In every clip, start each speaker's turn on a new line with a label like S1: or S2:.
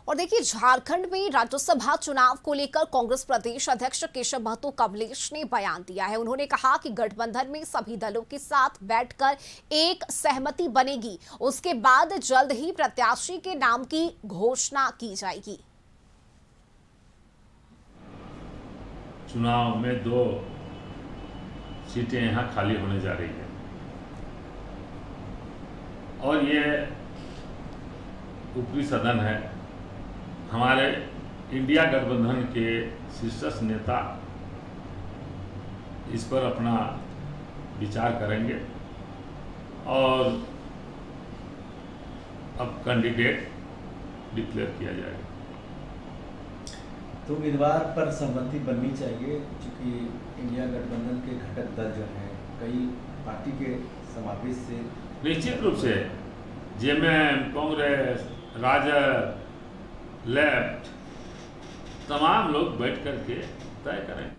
S1: और देखिए, झारखंड में राज्यसभा चुनाव को लेकर कांग्रेस प्रदेश अध्यक्ष केशव महतो कमलेश ने बयान दिया है। उन्होंने कहा कि गठबंधन में सभी दलों के साथ बैठकर एक सहमति बनेगी, उसके बाद जल्द ही प्रत्याशी के नाम की घोषणा की जाएगी।
S2: चुनाव में 2 सीटें यहां खाली होने जा रही है और ये ऊपरी सदन है। हमारे इंडिया गठबंधन के शीर्षस्थ नेता इस पर अपना विचार करेंगे और अब कैंडिडेट डिक्लेयर किया जाएगा।
S3: तो उम्मीदवार पर सहमति बननी चाहिए, क्योंकि इंडिया गठबंधन के घटक दल जो हैं कई पार्टी के समावेश से
S2: निश्चित रूप से जेएमएम, कांग्रेस, राजद, लेफ्ट तमाम लोग बैठ करके तय करें।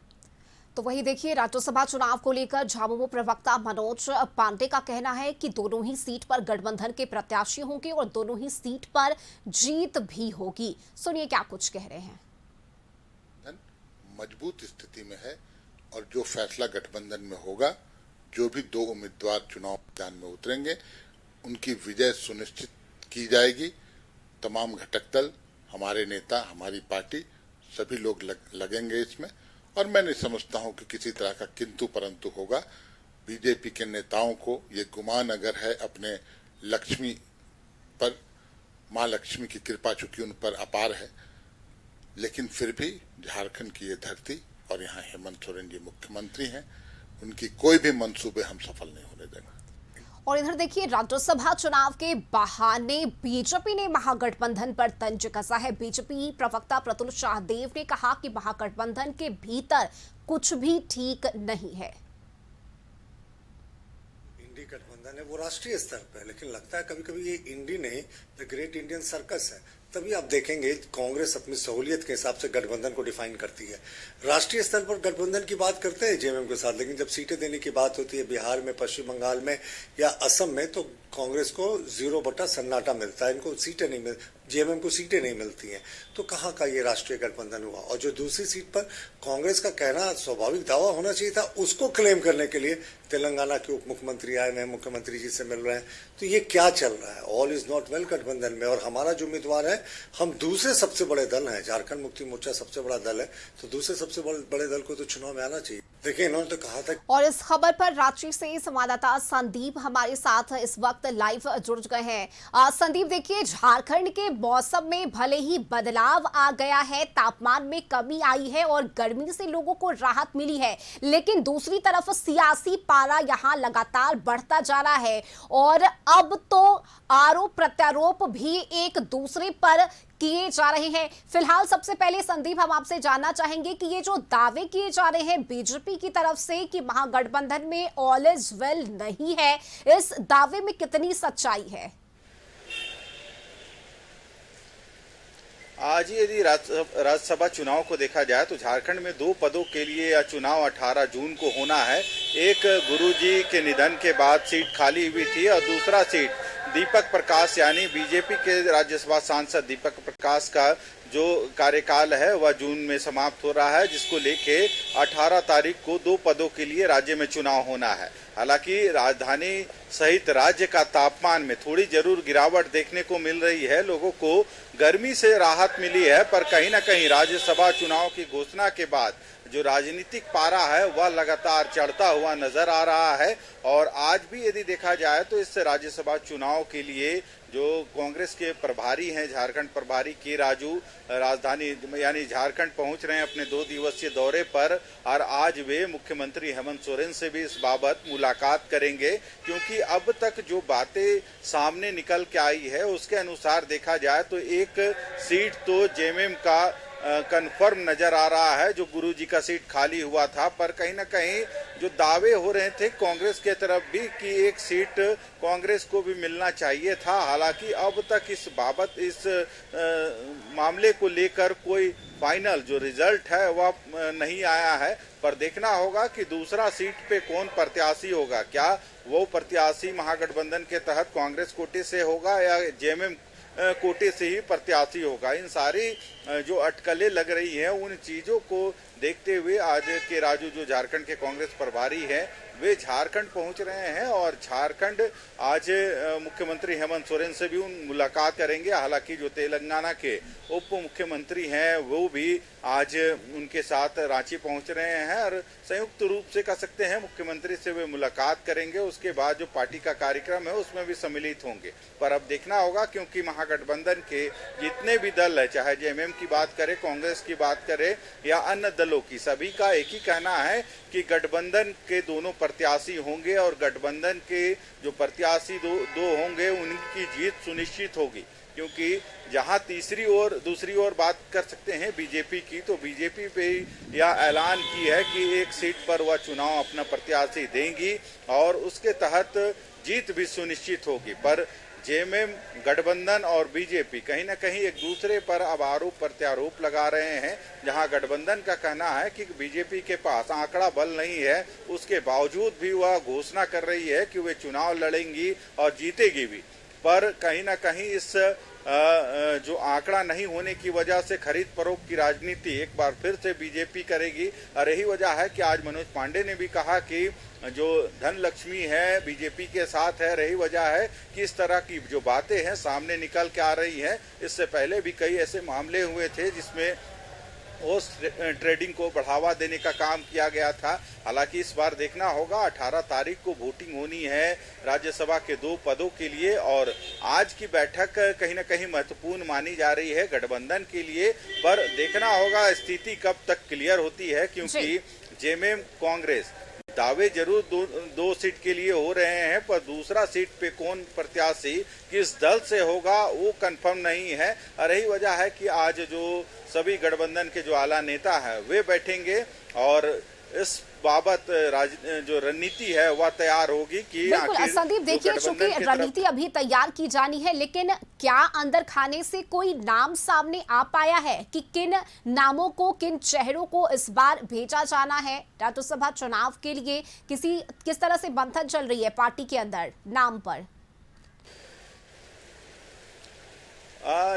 S1: तो वहीं देखिए, राज्यसभा चुनाव को लेकर झामुमो प्रवक्ता मनोज पांडे का कहना है कि दोनों ही सीट पर गठबंधन के प्रत्याशी होंगे और दोनों ही सीट पर जीत भी होगी। सुनिए क्या कुछ कह रहे हैं।
S4: मजबूत स्थिति में है और जो फैसला गठबंधन में होगा, जो भी 2 उम्मीदवार चुनाव मैदान में उतरेंगे उनकी विजय सुनिश्चित की जाएगी। तमाम घटक दल, हमारे नेता, हमारी पार्टी, सभी लोग लगेंगे इसमें और मैं नहीं समझता हूं कि किसी तरह का किंतु परंतु होगा। बीजेपी के नेताओं को ये गुमान अगर है अपने लक्ष्मी पर, मां लक्ष्मी की कृपा चूंकि उन पर अपार है, लेकिन फिर भी झारखंड की ये धरती और यहाँ हेमंत सोरेन जी मुख्यमंत्री हैं, उनकी कोई भी मंसूबे हम सफल नहीं होने देंगे।
S1: और इधर देखिए, राज्यसभा चुनाव के बहाने बीजेपी ने महागठबंधन पर तंज कसा है। बीजेपी प्रवक्ता प्रतुल शाहदेव ने कहा कि महागठबंधन के भीतर कुछ भी ठीक नहीं है।
S5: इंडी गठबंधन है वो राष्ट्रीय स्तर पर है, लेकिन लगता है कभी कभी ये इंडी नहीं, द ग्रेट इंडियन सर्कस है। तभी आप देखेंगे कांग्रेस अपनी सहूलियत के हिसाब से गठबंधन को डिफाइन करती है। राष्ट्रीय स्तर पर गठबंधन की बात करते हैं जेएमएम के साथ, लेकिन जब सीटें देने की बात होती है बिहार में, पश्चिम बंगाल में या असम में, तो कांग्रेस को 0 बटा सन्नाटा मिलता है। इनको सीटें नहीं मिल जेएमएम को सीटें नहीं मिलती हैं। तो कहाँ का ये राष्ट्रीय गठबंधन हुआ। और जो दूसरी सीट पर कांग्रेस का कहना स्वाभाविक दावा होना चाहिए था, उसको क्लेम करने के लिए तेलंगाना के उप मुख्यमंत्री आए हैं, मुख्यमंत्री जी से मिल रहे हैं। तो ये क्या चल रहा है। ऑल इज नॉट वेल गठबंधन में। और हमारा जो उम्मीदवार है, हम दूसरे सबसे बड़े दल हैं, झारखंड मुक्ति मोर्चा सबसे बड़ा दल है, तो दूसरे सबसे बड़े दल को तो चुनाव में आना चाहिए। देखिए, इन्होंने तो कहा था।
S1: और इस खबर पर रांची से संवाददाता संदीप हमारे साथ इस वक्त लाइव जुड़ गए हैं। संदीप, देखिए, झारखंड के मौसम में भले ही बदलाव आ गया है, तापमान में कमी आई है और गर्मी से लोगों को राहत मिली है, लेकिन दूसरी तरफ सियासी पारा यहां लगातार बढ़ता जा रहा है और अब तो आरोप प्रत्यारोप भी एक दूसरे पर किए जा रहे हैं। फिलहाल सबसे पहले संदीप, हम आपसे जानना चाहेंगे कि ये जो दावे किए जा रहे हैं बीजेपी की तरफ से कि महागठबंधन में ऑल इज वेल नहीं है, इस दावे में कितनी सच्चाई है?
S6: आज यदि राज्यसभा चुनाव को देखा जाए तो झारखंड में 2 पदों के लिए चुनाव 18 जून को होना है। एक गुरुजी के निधन के बाद सीट खाली हुई थी और दूसरा सीट दीपक प्रकाश यानी बीजेपी के राज्यसभा सांसद दीपक प्रकाश का जो कार्यकाल है वह जून में समाप्त हो रहा है, जिसको लेके 18 तारीख को 2 पदों के लिए राज्य में चुनाव होना है। हालांकि राजधानी सहित राज्य का तापमान में थोड़ी जरूर गिरावट देखने को मिल रही है, लोगों को गर्मी से राहत मिली है, पर कहीं ना कहीं राज्यसभा चुनाव की घोषणा के बाद जो राजनीतिक पारा है वह लगातार चढ़ता हुआ नजर आ रहा है। और आज भी यदि देखा जाए तो इस राज्यसभा चुनाव के लिए जो कांग्रेस के प्रभारी हैं, झारखंड प्रभारी के राजू, राजधानी यानी झारखंड पहुंच रहे हैं अपने 2 दिवसीय दौरे पर और आज वे मुख्यमंत्री हेमंत सोरेन से भी इस बाबत मुलाकात करेंगे, क्योंकि अब तक जो बातें सामने निकल के आई है उसके अनुसार देखा जाए तो एक सीट तो जेएमएम का कन्फर्म नजर आ रहा है, जो गुरुजी का सीट खाली हुआ था, पर कहीं ना कहीं जो दावे हो रहे थे कांग्रेस के तरफ भी कि एक सीट कांग्रेस को भी मिलना चाहिए था। हालांकि अब तक इस बाबत इस मामले को लेकर कोई फाइनल जो रिजल्ट है वह नहीं आया है, पर देखना होगा कि दूसरा सीट पे कौन प्रत्याशी होगा। क्या वो प्रत्याशी महागठबंधन के तहत कांग्रेस कोटे से होगा या जेएमएम कोटे से ही प्रत्याशी होगा। इन सारी जो अटकलें लग रही हैं, उन चीजों को देखते हुए आज के राजू जो झारखंड के कांग्रेस प्रभारी हैं, वे झारखंड पहुंच रहे हैं और झारखंड आज मुख्यमंत्री हेमंत सोरेन से भी मुलाकात करेंगे। हालांकि जो तेलंगाना के उप मुख्यमंत्री हैं वो भी आज उनके साथ रांची पहुंच रहे हैं और संयुक्त रूप से कह सकते हैं मुख्यमंत्री से वे मुलाकात करेंगे। उसके बाद जो पार्टी का कार्यक्रम है उसमें भी सम्मिलित होंगे। पर अब देखना होगा, क्योंकि महागठबंधन के जितने भी दल है, चाहे जेएमएम की बात करें, कांग्रेस की बात करें या अन्य दलों की, सभी का एक ही कहना है कि गठबंधन के दोनों प्रत्याशी होंगे और गठबंधन के जो प्रत्याशी दो होंगे उनकी जीत सुनिश्चित होगी। क्योंकि जहां दूसरी ओर बात कर सकते हैं बीजेपी की, तो बीजेपी पे यह ऐलान की है कि एक सीट पर वह चुनाव अपना प्रत्याशी देंगी और उसके तहत जीत भी सुनिश्चित होगी। पर जेएमएम, गठबंधन और बीजेपी कहीं ना कहीं एक दूसरे पर अब आरोप प्रत्यारोप लगा रहे हैं। जहां गठबंधन का कहना है कि बीजेपी के पास आंकड़ा बल नहीं है, उसके बावजूद भी वह घोषणा कर रही है कि वे चुनाव लड़ेंगी और जीतेगी भी। पर कहीं ना कहीं इस जो आंकड़ा नहीं होने की वजह से खरीद फरोख्त की राजनीति एक बार फिर से बीजेपी करेगी। और यही वजह है कि आज मनोज पांडे ने भी कहा कि जो धन लक्ष्मी है बीजेपी के साथ है। रही वजह है कि इस तरह की जो बातें हैं सामने निकल के आ रही हैं। इससे पहले भी कई ऐसे मामले हुए थे जिसमें हॉर्स ट्रेडिंग को बढ़ावा देने का काम किया गया था। हालांकि इस बार देखना होगा, 18 तारीख को वोटिंग होनी है राज्यसभा के 2 पदों के लिए और आज की बैठक कहीं ना कहीं महत्वपूर्ण मानी जा रही है गठबंधन के लिए। पर देखना होगा स्थिति कब तक क्लियर होती है, क्योंकि जेएमएम कांग्रेस दावे जरूर दो सीट के लिए हो रहे हैं, पर दूसरा सीट पे कौन प्रत्याशी किस दल से होगा वो कंफर्म नहीं है। और यही वजह है कि आज जो सभी गठबंधन के जो आला नेता हैं वे बैठेंगे और इस बाबत जो रणनीति है वह तैयार होगी कि
S1: बिल्कुल संदीप, देखिए चूंकि रणनीति अभी तैयार की जानी है, लेकिन क्या अंदर खाने से कोई नाम सामने आ पाया है कि किन नामों को, किन चेहरों को इस बार भेजा जाना है राज्यसभा चुनाव के लिए? किस तरह से मंथन चल रही है पार्टी के अंदर नाम पर?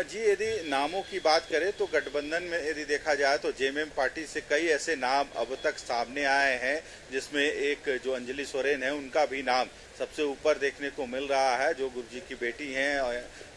S6: जी, यदि नामों की बात करें तो गठबंधन में यदि देखा जाए तो जेएमएम पार्टी से कई ऐसे नाम अब तक सामने आए हैं, जिसमें एक जो अंजलि सोरेन है उनका भी नाम सबसे ऊपर देखने को मिल रहा है, जो गुरुजी की बेटी हैं।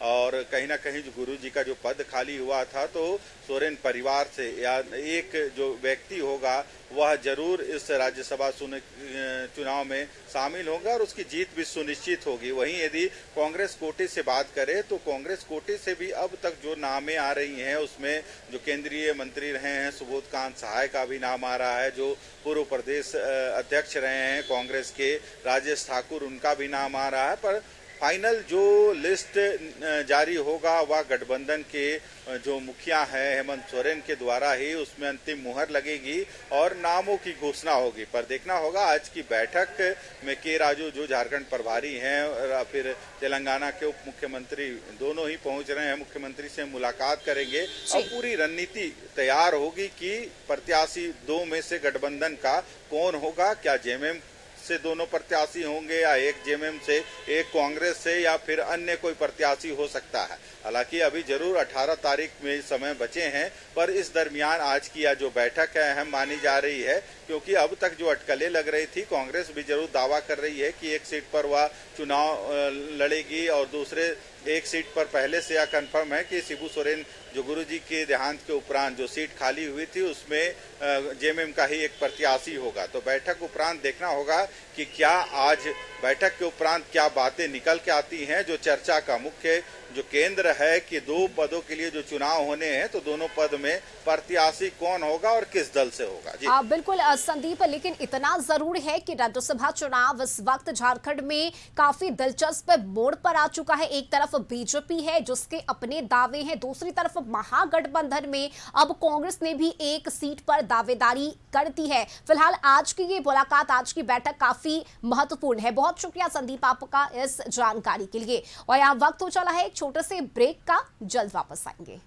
S6: और कहीं ना कहीं जो गुरुजी का जो पद खाली हुआ था तो सोरेन परिवार से या एक जो व्यक्ति होगा वह जरूर इस राज्यसभा चुनाव में शामिल होगा और उसकी जीत भी सुनिश्चित होगी। वहीं यदि कांग्रेस कोटे से बात करें तो कांग्रेस कोटे से भी अब तक जो नामें आ रही हैं उसमें जो केंद्रीय मंत्री रहे हैं सुबोध कांत सहाय का भी नाम आ रहा है, जो पूर्व प्रदेश अध्यक्ष रहे हैं कांग्रेस के राजेश ठाकुर, उनका भी नाम आ रहा है। पर फाइनल जो लिस्ट जारी होगा वह गठबंधन के जो मुखिया है हेमंत सोरेन के द्वारा ही उसमें अंतिम मुहर लगेगी और नामों की घोषणा होगी। पर देखना होगा आज की बैठक में के राजू जो झारखंड प्रभारी हैं और फिर तेलंगाना के उप मुख्यमंत्री दोनों ही पहुंच रहे हैं, मुख्यमंत्री से मुलाकात करेंगे और पूरी रणनीति तैयार होगी कि प्रत्याशी 2 में से गठबंधन का कौन होगा। क्या जेएमएम से दोनों प्रत्याशी होंगे या एक जेएमएम से, एक कांग्रेस से, या फिर अन्य कोई प्रत्याशी हो सकता है। हालांकि अभी जरूर 18 तारीख में समय बचे हैं, पर इस दरमियान आज की यह जो बैठक है अहम मानी जा रही है, क्योंकि अब तक जो अटकलें लग रही थी कांग्रेस भी जरूर दावा कर रही है कि एक सीट पर वह चुनाव लड़ेगी और दूसरे एक सीट पर पहले से यह कंफर्म है कि शिबू सोरेन जो गुरुजी के देहांत के उपरांत जो सीट खाली हुई थी उसमें जेएमएम का ही एक प्रत्याशी होगा। तो बैठक उपरांत देखना होगा कि क्या आज बैठक के उपरांत क्या बातें निकल के आती हैं। जो चर्चा का मुख्य जो केंद्र है कि 2 पदों के लिए जो चुनाव होने हैं तो दोनों पद में प्रत्याशी कौन होगा और किस दल से होगा। जी
S1: बिल्कुल संदीप, लेकिन इतना जरूर है कि राज्यसभा चुनाव इस वक्त झारखंड में काफी दिलचस्प मोड़ पर आ चुका है। एक तरफ बीजेपी है जिसके अपने दावे हैं, दूसरी तरफ महागठबंधन में अब कांग्रेस ने भी एक सीट पर दावेदारी कर दी है। फिलहाल आज की ये मुलाकात, आज की बैठक काफी महत्वपूर्ण है। बहुत शुक्रिया संदीप आपका इस जानकारी के लिए। और यहाँ वक्त हो चला है एक छोटे से ब्रेक का, जल्द वापस आएंगे।